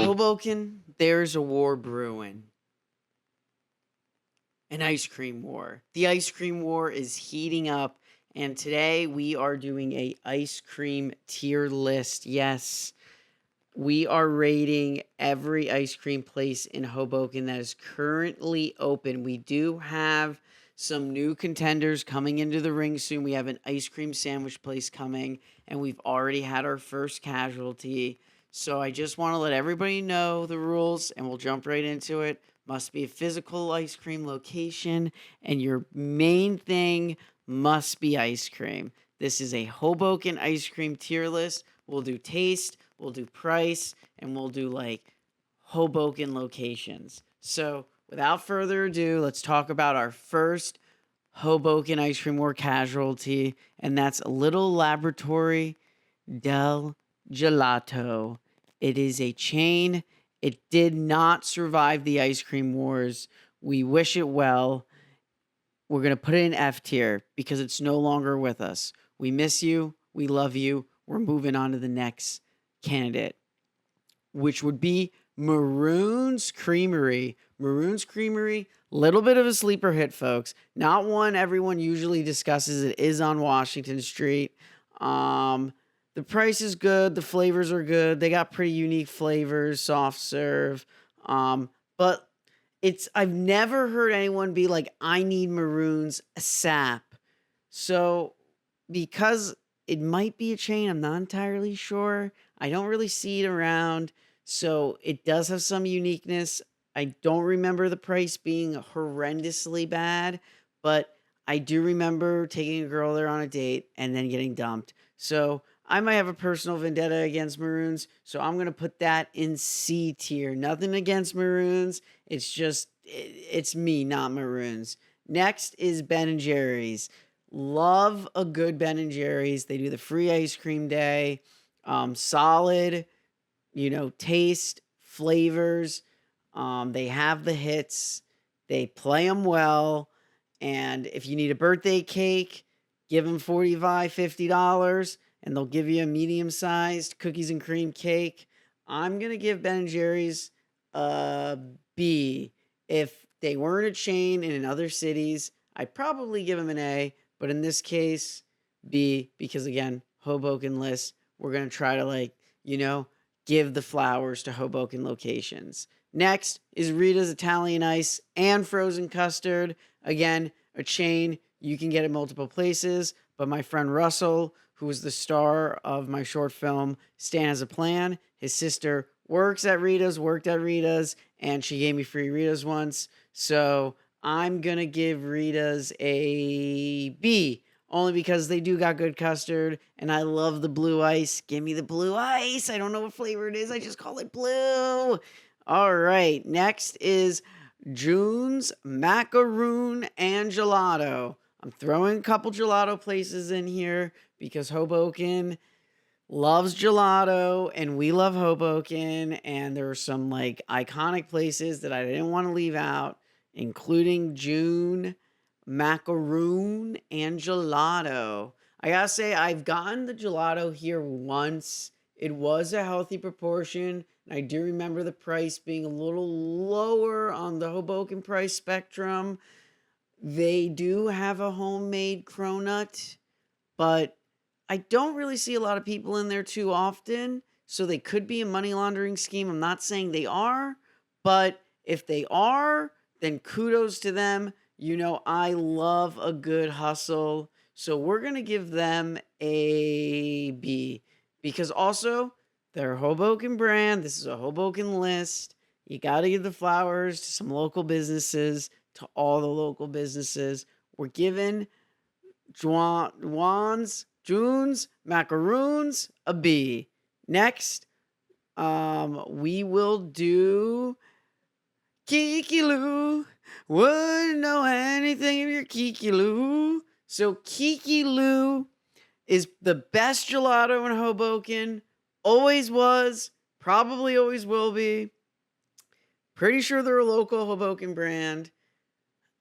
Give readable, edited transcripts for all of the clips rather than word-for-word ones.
Hoboken, there's a war brewing. An ice cream war. The ice cream war is heating up, and today we are doing a ice cream tier list. Yes, we are rating every ice cream place in Hoboken that is currently open. We do have some new contenders coming into the ring soon. We have an ice cream sandwich place coming, and we've already had our first casualty. So I just want to let everybody know the rules, and we'll jump right into it. Must be a physical ice cream location, and your main thing must be ice cream. This is a Hoboken ice cream tier list. We'll do taste, we'll do price, and we'll do like Hoboken locations. So, without further ado, let's talk about our first Hoboken ice cream war casualty, and that's Little Laboratory del Gelato. It is a chain. It did not survive the ice cream wars. We wish it well. We're going to put it in F tier because it's no longer with us. We miss you. We love you. We're moving on to the next candidate, which would be Maroon's Creamery. Maroon's Creamery, little bit of a sleeper hit, folks. Not one everyone usually discusses. It is on Washington Street. The price is good. The flavors are good. They got pretty unique flavors, soft serve. But I've never heard anyone be like, I need Maroon's sap. So because it might be a chain, I'm not entirely sure. I don't really see it around. So it does have some uniqueness. I don't remember the price being horrendously bad, but I do remember taking a girl there on a date and then getting dumped. So I might have a personal vendetta against Maroons, so I'm going to put that in C tier. Nothing against Maroons. It's just, it's me, not Maroons. Next is Ben & Jerry's. Love a good Ben & Jerry's. They do the free ice cream day. Solid, taste, flavors. They have the hits. They play them well. And if you need a birthday cake, give them $45, $50, and they'll give you a medium-sized cookies and cream cake. I'm going to give Ben & Jerry's a B. If they weren't a chain and in other cities, I'd probably give them an A. But in this case, B, because again, Hoboken list, we're going to try to give the flowers to Hoboken locations. Next is Rita's Italian Ice and Frozen Custard. Again, a chain. You can get it multiple places, but my friend Russell, who was the star of my short film, Stan Has a Plan, his sister worked at Rita's, and she gave me free Rita's once. So I'm going to give Rita's a B, only because they do got good custard, and I love the blue ice. Give me the blue ice. I don't know what flavor it is. I just call it blue. All right. Next is June's Macaroon and Gelato. I'm throwing a couple gelato places in here because Hoboken loves gelato and we love Hoboken. And there are some iconic places that I didn't want to leave out, including June, Macaroon, and Gelato. I gotta say, I've gotten the gelato here once. It was a healthy proportion. And I do remember the price being a little lower on the Hoboken price spectrum. They do have a homemade cronut, but I don't really see a lot of people in there too often. So they could be a money laundering scheme. I'm not saying they are, but if they are, then kudos to them. I love a good hustle. So we're going to give them a B because also they're a Hoboken brand. This is a Hoboken list. You got to give the flowers to some local businesses, to all the local businesses. We're giving June's Macaroons a B. Next, we will do Kiki Lou. Wouldn't know anything if you're Kiki Lou. So Kiki Lou is the best gelato in Hoboken. Always was. Probably always will be. Pretty sure they're a local Hoboken brand.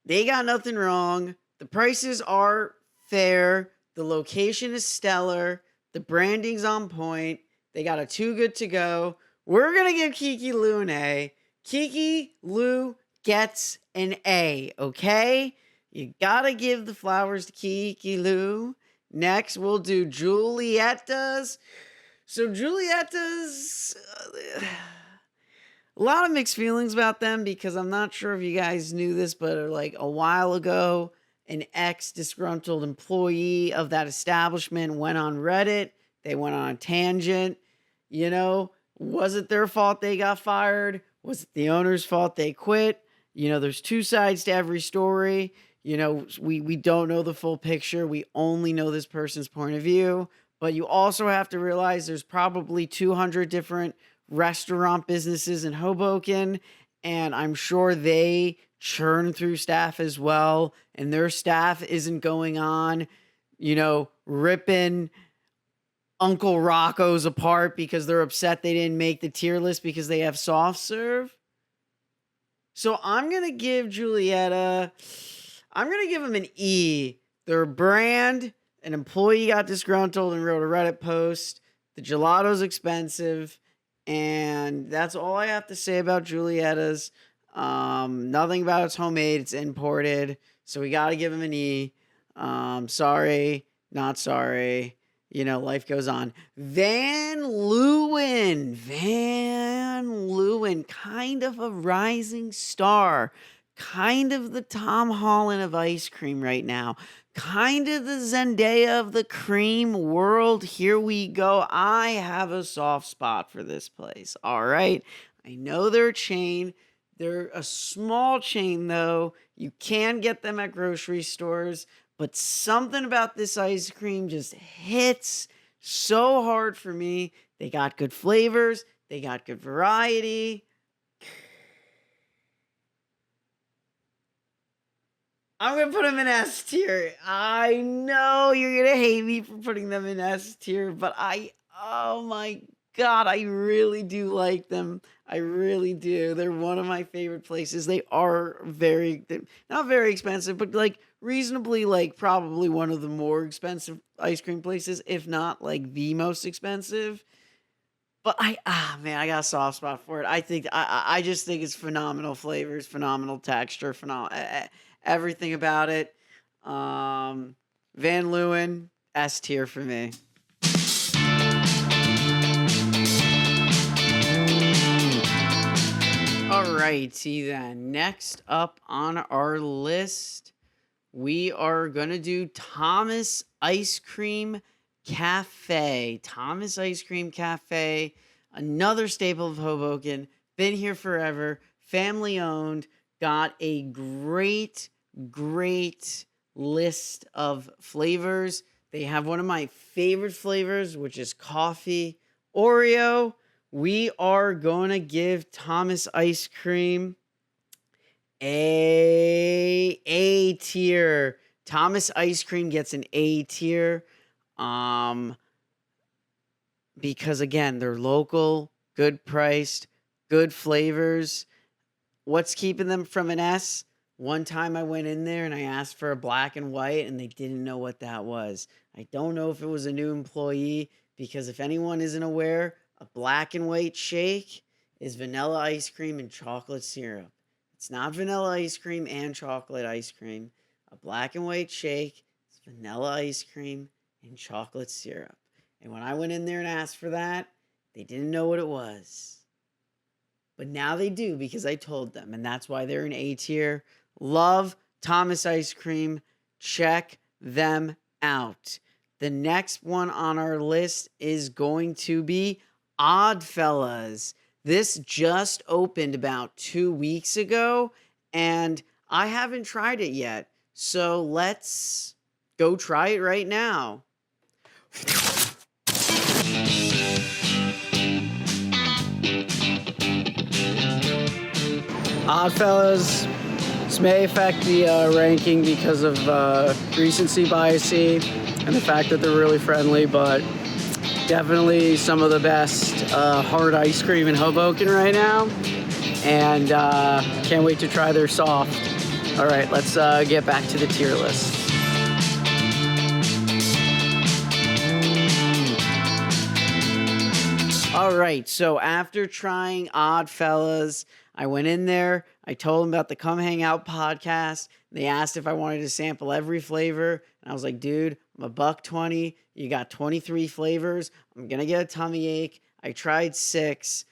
They got nothing wrong. The prices are fair. The location is stellar. The branding's on point. They got a Too Good to Go. We're going to give Kiki Lou an A. Kiki Lou gets an A, okay? You got to give the flowers to Kiki Lou. Next, we'll do Julietta's. So Julietta's, a lot of mixed feelings about them because I'm not sure if you guys knew this, but like a while ago, an ex-disgruntled employee of that establishment went on Reddit. They went on a tangent. You know, was it their fault they got fired? Was it the owner's fault they quit? You know, there's two sides to every story. You know, we don't know the full picture. We only know this person's point of view. But you also have to realize there's probably 200 different restaurant businesses in Hoboken, and I'm sure they churn through staff as well, and their staff isn't going on, you know, ripping Uncle Rocco's apart because they're upset they didn't make the tier list because they have soft serve. So I'm going to give Julietta, I'm going to give them an E. Their brand, an employee got disgruntled and wrote a Reddit post. The gelato's expensive. And that's all I have to say about Julietta's. Nothing about it's homemade. It's imported. So we got to give him an E. Sorry, not sorry. You know, life goes on. Van Leeuwen, kind of a rising star. Kind of the Tom Holland of ice cream right now. Kind of the Zendaya of the cream world. Here we go. I have a soft spot for this place. All right. I know they're a chain. They're a small chain, though. You can get them at grocery stores. But something about this ice cream just hits so hard for me. They got good flavors. They got good variety. I'm going to put them in S tier. I know you're going to hate me for putting them in S tier, but oh my God, I really do like them. I really do. They're one of my favorite places. They are not very expensive, but like reasonably, like probably one of the more expensive ice cream places, if not like the most expensive. But I got a soft spot for it. I just think it's phenomenal flavors, phenomenal texture, phenomenal everything about it. Van Leeuwen, S tier for me. Alrighty then. Next up on our list, we are gonna do Thomas Ice Cream Cafe. Thomas Ice Cream Cafe, another staple of Hoboken. Been here forever. Family owned. Got a great list of flavors. They have one of my favorite flavors, which is coffee Oreo. We are going to give Thomas Ice Cream A tier. Thomas Ice Cream gets an A tier. Because again, they're local, good priced, good flavors. What's keeping them from an S? One time I went in there and I asked for a black and white and they didn't know what that was. I don't know if it was a new employee because if anyone isn't aware, a black and white shake is vanilla ice cream and chocolate syrup. It's not vanilla ice cream and chocolate ice cream. A black and white shake is vanilla ice cream and chocolate syrup. And when I went in there and asked for that, they didn't know what it was. But now they do because I told them. And that's why they're an A tier. Love Thomas Ice Cream. Check them out. The next one on our list is going to be Oddfellas. This just opened about 2 weeks ago. And I haven't tried it yet. So let's go try it right now. Oddfellas, this may affect the ranking because of recency bias and the fact that they're really friendly, but definitely some of the best hard ice cream in Hoboken right now. And can't wait to try their soft. All right, let's get back to the tier list. All right, so after trying Oddfellas, I went in there. I told them about the Come Hang Out podcast. They asked if I wanted to sample every flavor, and I was like, "Dude, I'm $1.20. You got 23 flavors. I'm gonna get a tummy ache." I tried 6.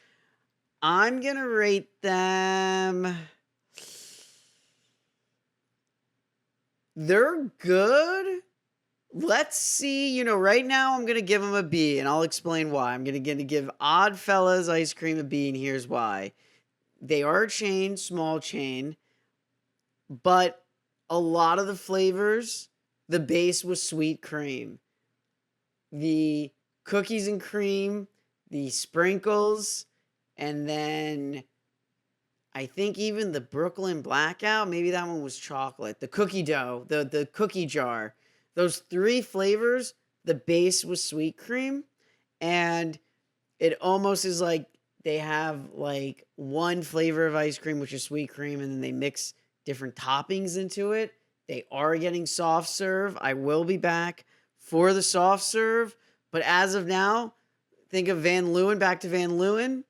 I'm gonna rate them. They're good. Let's see. Right now I'm going to give them a B, and I'll explain why. I'm going to give Oddfellas ice cream a B, and here's why. They are a chain, small chain, but a lot of the flavors, the base was sweet cream. The cookies and cream, the sprinkles, and then I think even the Brooklyn Blackout, maybe that one was chocolate. The cookie dough, the cookie jar. Those 3 flavors, the base was sweet cream, and it almost is like they have like one flavor of ice cream, which is sweet cream, and then they mix different toppings into it. They are getting soft serve. I will be back for the soft serve, but as of now, think of Van Leeuwen, back to Van Leeuwen.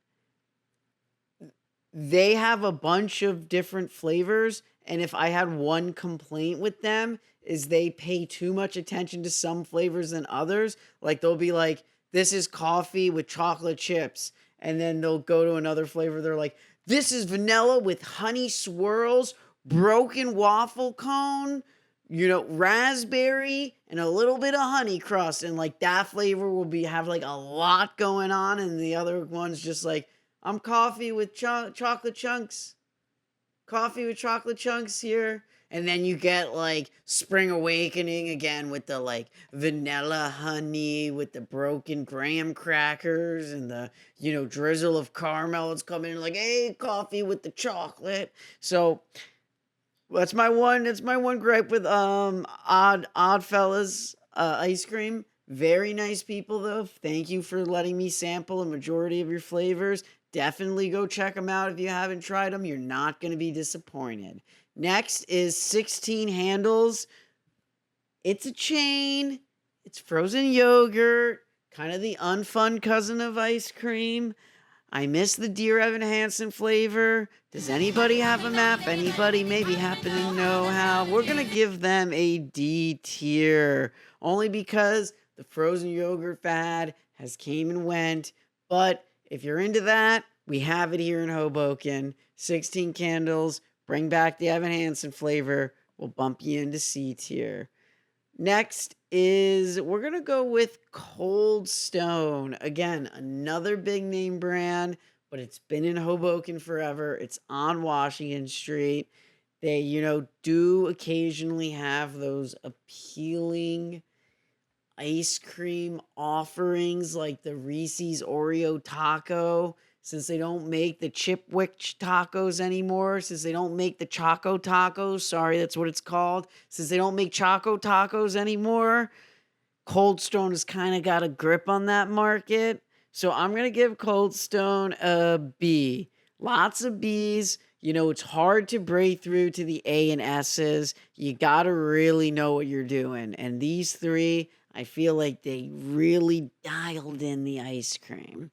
They have a bunch of different flavors, and if I had one complaint with them is they pay too much attention to some flavors than others. Like they'll be like, this is coffee with chocolate chips, and then they'll go to another flavor. They're like, this is vanilla with honey swirls, broken waffle cone, raspberry, and a little bit of honey crust. And like that flavor will have like a lot going on, and the other one's just like, I'm coffee with chocolate chunks. Coffee with chocolate chunks here. And then you get like Spring Awakening again with the like vanilla honey with the broken graham crackers and the, drizzle of caramel. It's coming in like, hey, coffee with the chocolate. So that's my one gripe with Oddfellas ice cream. Very nice people though. Thank you for letting me sample a majority of your flavors. Definitely go check them out if you haven't tried them. You're not going to be disappointed. Next is 16 Handles. It's a chain. It's frozen yogurt, kind of the unfun cousin of ice cream. I miss the Dear Evan Hansen flavor. Does anybody have a map? Anybody maybe happen to know how? We're going to give them a D tier, only because the frozen yogurt fad has came and went. But if you're into that, we have it here in Hoboken. 16 Candles. Bring back the Evan Hansen flavor. We'll bump you into C tier. Next is, we're going to go with Cold Stone. Again, another big name brand, but it's been in Hoboken forever. It's on Washington Street. They, do occasionally have those appealing ice cream offerings like the Reese's Oreo taco. Since they don't make the Chipwick tacos anymore, since they don't make the Choco tacos, sorry, that's what it's called. Since they don't make Choco tacos anymore, Cold Stone has kind of got a grip on that market. So I'm going to give Cold Stone a B. Lots of Bs. It's hard to break through to the A and S's. You got to really know what you're doing. And these 3, I feel like they really dialed in the ice cream.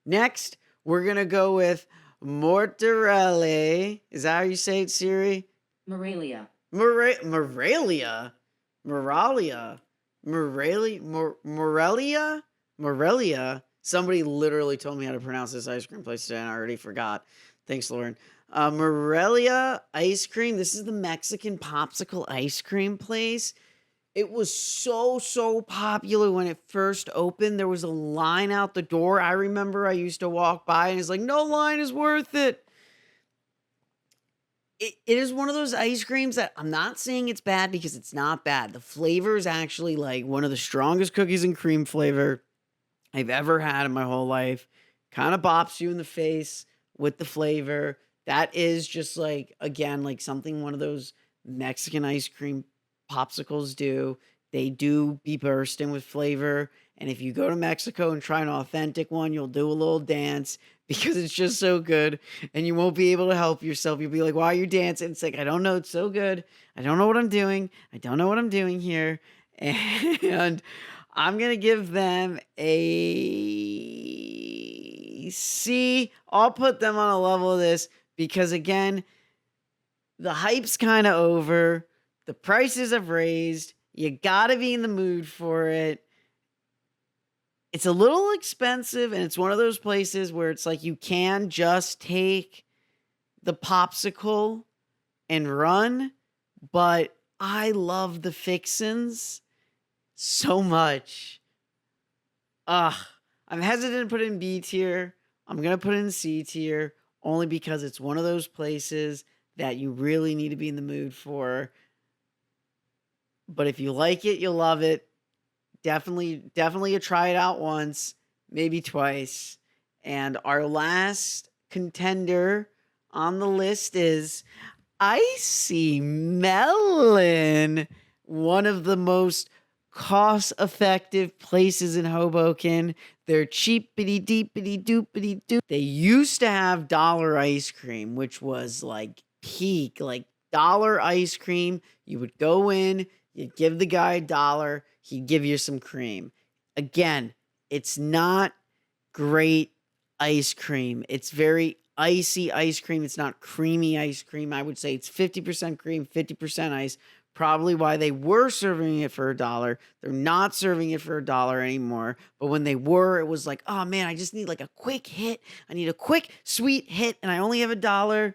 Next, we're going to go with Mortarelli. Is that how you say it, Siri? Morelia. Morelia? Morelia? Somebody literally told me how to pronounce this ice cream place today, and I already forgot. Thanks, Lauren. Morelia ice cream. This is the Mexican popsicle ice cream place. It was so popular when it first opened. There was a line out the door. I remember I used to walk by and it's like, no line is worth it. It is one of those ice creams that I'm not saying it's bad because it's not bad. The flavor is actually like one of the strongest cookies and cream flavor I've ever had in my whole life. Kind of bops you in the face with the flavor. That is just like, again, like something one of those Mexican ice cream popsicles do. They do be bursting with flavor. And if you go to Mexico and try an authentic one, you'll do a little dance because it's just so good. And you won't be able to help yourself. You'll be like, why are you dancing? It's like, I don't know. It's so good. I don't know what I'm doing. I don't know what I'm doing here. And I'm going to give them a see, I'll put them on a level of this because, again, the hype's kind of over. The prices have raised. You got to be in the mood for it. It's a little expensive, and it's one of those places where it's like you can just take the popsicle and run, but I love the fixins so much. I'm hesitant to put it in B tier. I'm going to put it in C tier only because it's one of those places that you really need to be in the mood for. But if you like it, you'll love it. Definitely you try it out once, maybe twice. And our last contender on the list is Icy Melon, one of the most cost-effective places in Hoboken. They're cheapity deepity doopity doop. They used to have dollar ice cream, which was like peak, like dollar ice cream. You would go in, you'd give the guy $1, he'd give you some cream. Again, it's not great ice cream. It's very icy ice cream. It's not creamy ice cream. I would say it's 50% cream, 50% ice. Probably why they were serving it for $1. They're not serving it for $1 anymore. But when they were, it was like, oh man, I just need like a quick hit. I need a quick, sweet hit, and I only have $1.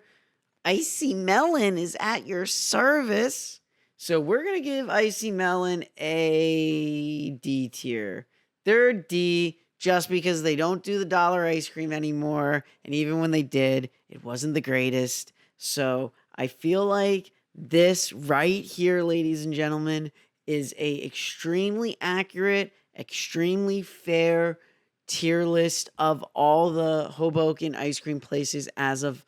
Icy Melon is at your service. So we're going to give Icy Melon a D tier. They're D just because they don't do the dollar ice cream anymore. And even when they did, it wasn't the greatest. So I feel like this right here, ladies and gentlemen, is a extremely accurate, extremely fair tier list of all the Hoboken ice cream places as of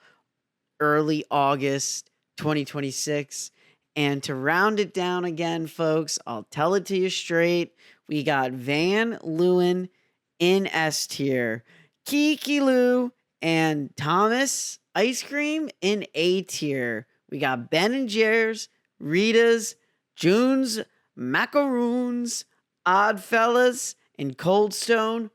early August 2026. And to round it down again, folks, I'll tell it to you straight. We got Van Leeuwen in S tier, Kiki Lou and Thomas Ice Cream in A tier. We got Ben and Jerry's, Rita's, June's Macaroons, Oddfellas, and Cold Stone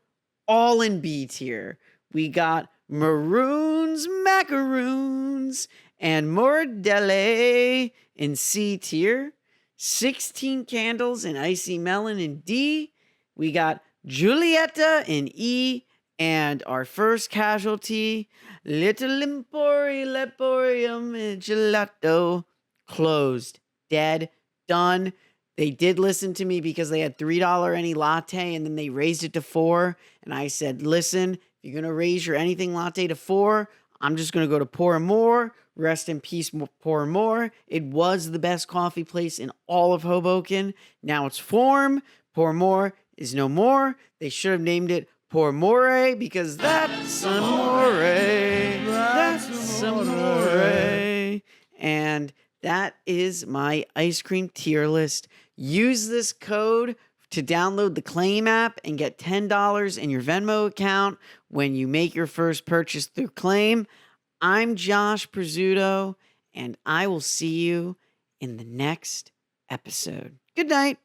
all in B tier. We got Maroons, Macaroons, and Mordelli in C tier. 16 Candles in Icy Melon in D. We got Giulietta in E. And our first casualty, Little Emporium Gelato, closed, dead, done. They did listen to me because they had $3 any latte, and then they raised it to $4. And I said, listen, if you're going to raise your anything latte to $4, I'm just going to go to Pour More. Rest in peace, Pour More. It was the best coffee place in all of Hoboken. Now it's Form. Pour More is no more. They should have named it Pour More, because that's amore. That's amore. And that is my ice cream tier list. Use this code to download the Claim app and get $10 in your Venmo account when you make your first purchase through Claim. I'm Josh Presuto, and I will see you in the next episode. Good night.